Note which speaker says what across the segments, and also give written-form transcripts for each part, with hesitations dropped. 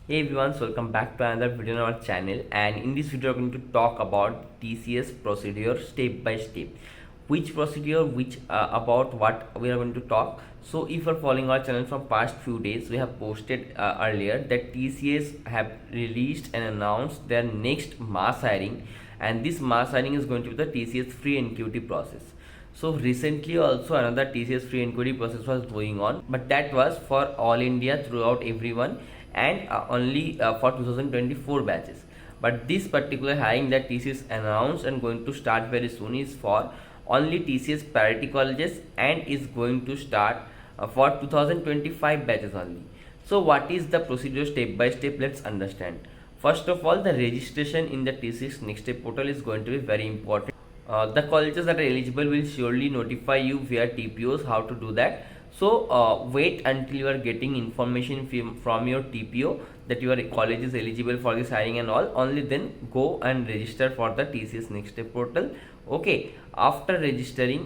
Speaker 1: Hey everyone, so welcome back to another video on our channel, and in this video we're going to talk about TCS procedure step by step. Which procedure, which about what we are going to talk. So if you're following our channel from past few days, we have posted earlier that TCS have released and announced their next mass hiring, and this mass hiring is going to be the TCS free NQT process. So recently also another TCS free inquiry process was going on, but that was for all India throughout everyone, and only for 2024 batches. But this particular hiring that TCS announced and going to start very soon is for only TCS parity colleges, and is going to start for 2025 batches only. So what is the procedure step by step? Let's understand. First of all, the registration in the TCS Next Step portal is going to be very important. The colleges that are eligible will surely notify you via TPOs how to do that. So wait until you are getting information from your TPO that your college is eligible for this hiring and all. Only then go and register for the TCS Next Step portal. Okay, after registering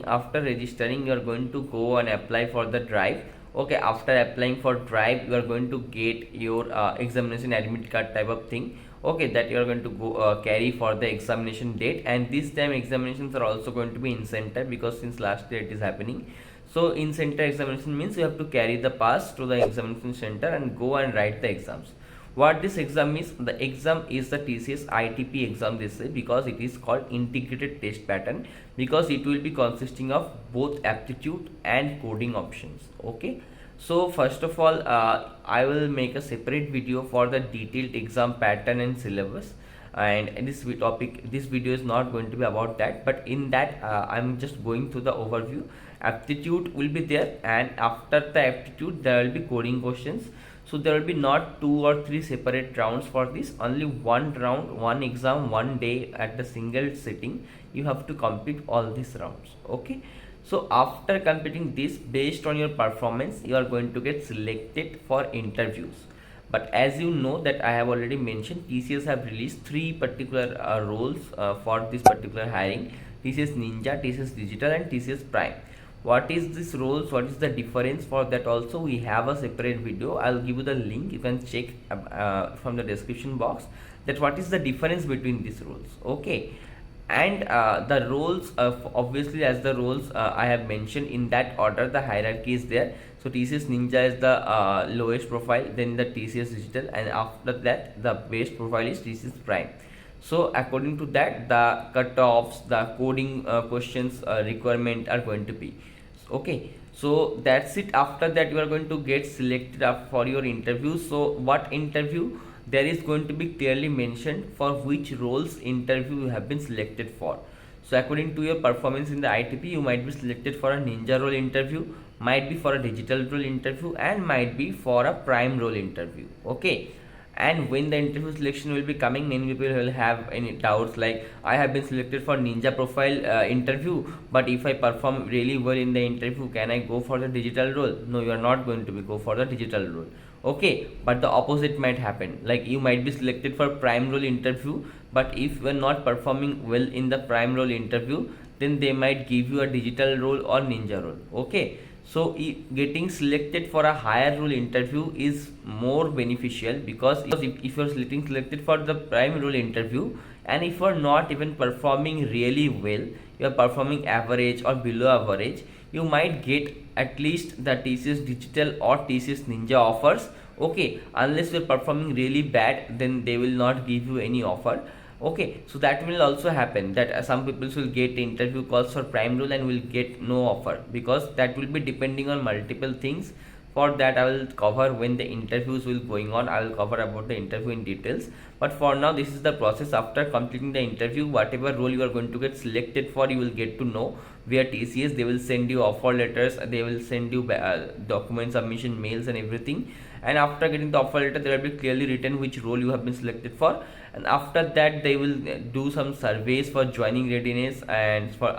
Speaker 1: you are going to go and apply for the drive. Okay, after applying for drive you are going to get your examination admit card type of thing. Okay, that you are going to go carry for the examination date, and this time examinations are also going to be in center, because since last year it is happening. So in center examination means you have to carry the pass to the examination center and go and write the exams. What this exam is, the exam is the TCS ITP exam, they say, because it is called integrated test pattern, because it will be consisting of both aptitude and coding options. Okay, so first of all, I will make a separate video for the detailed exam pattern and syllabus, and this video is not going to be about that, but in that I'm just going through the overview. Aptitude will be there, and after the aptitude there will be coding questions. So there will be not 2 or 3 separate rounds for this, only one round, one exam, one day at the single sitting. You have to complete all these rounds. Okay, so after completing this, based on your performance, you are going to get selected for interviews. But as you know that I have already mentioned, TCS have released 3 particular roles for this particular hiring: TCS Ninja, TCS Digital, and TCS Prime. What is this roles, what is the difference? For that also we have a separate video. I'll give you the link, you can check from the description box, that what is the difference between these roles. Okay, and the roles of, obviously, as the roles I have mentioned in that order, the hierarchy is there. So TCS Ninja is the lowest profile, then the TCS Digital, and after that the best profile is TCS Prime. So according to that, the cutoffs, the coding questions requirement are going to be. Okay, so that's it. After that you are going to get selected up for your interview. So what interview? There is going to be clearly mentioned for which roles interview you have been selected for. So according to your performance in the ITP, you might be selected for a ninja role interview, might be for a digital role interview, and might be for a prime role interview. Okay, and when the interview selection will be coming, many people will have any doubts like, I have been selected for ninja profile interview, but if I perform really well in the interview, can I go for the digital role? No, you are not going to be go for the digital role. Okay, but the opposite might happen, like you might be selected for prime role interview, but if you are not performing well in the prime role interview, then they might give you a digital role or ninja role. Okay, so getting selected for a higher role interview is more beneficial, because if you are getting selected for the prime role interview, and if you are not even performing really well, you are performing average or below average, you might get at least the TCS Digital or TCS Ninja offers. Okay, unless you are performing really bad, then they will not give you any offer. Okay, so that will also happen, that some people will get interview calls for prime role and will get no offer, because that will be depending on multiple things. For that I will cover when the interviews will going on. I will cover about the interview in details, but for now this is the process. After completing the interview, whatever role you are going to get selected for, you will get to know via TCS. They will send you offer letters, they will send you document submission mails and everything, and after getting the offer letter, there will be clearly written which role you have been selected for. And after that they will do some surveys for joining readiness, and for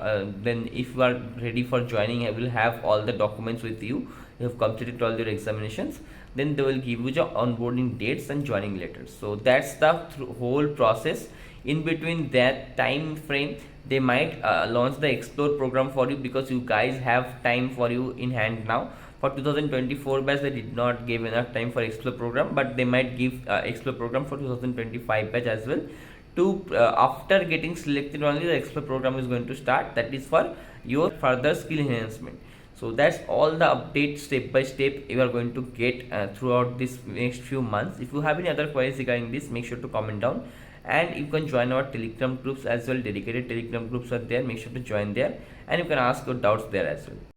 Speaker 1: then if you are ready for joining, I will have all the documents with you, you have completed all your examinations, then they will give you the onboarding dates and joining letters. So that's the whole process. In between that time frame, they might launch the Xplore program for you, because you guys have time for you in hand now. For 2024 batch, they did not give enough time for Xplore program, but they might give Xplore program for 2025 batch as well. To after getting selected, only the Xplore program is going to start. That is for your further skill enhancement. So that's all the updates step by step you are going to get throughout this next few months. If you have any other queries regarding this, make sure to comment down, and you can join our Telegram groups as well. Dedicated Telegram groups are there, make sure to join there, and you can ask your doubts there as well.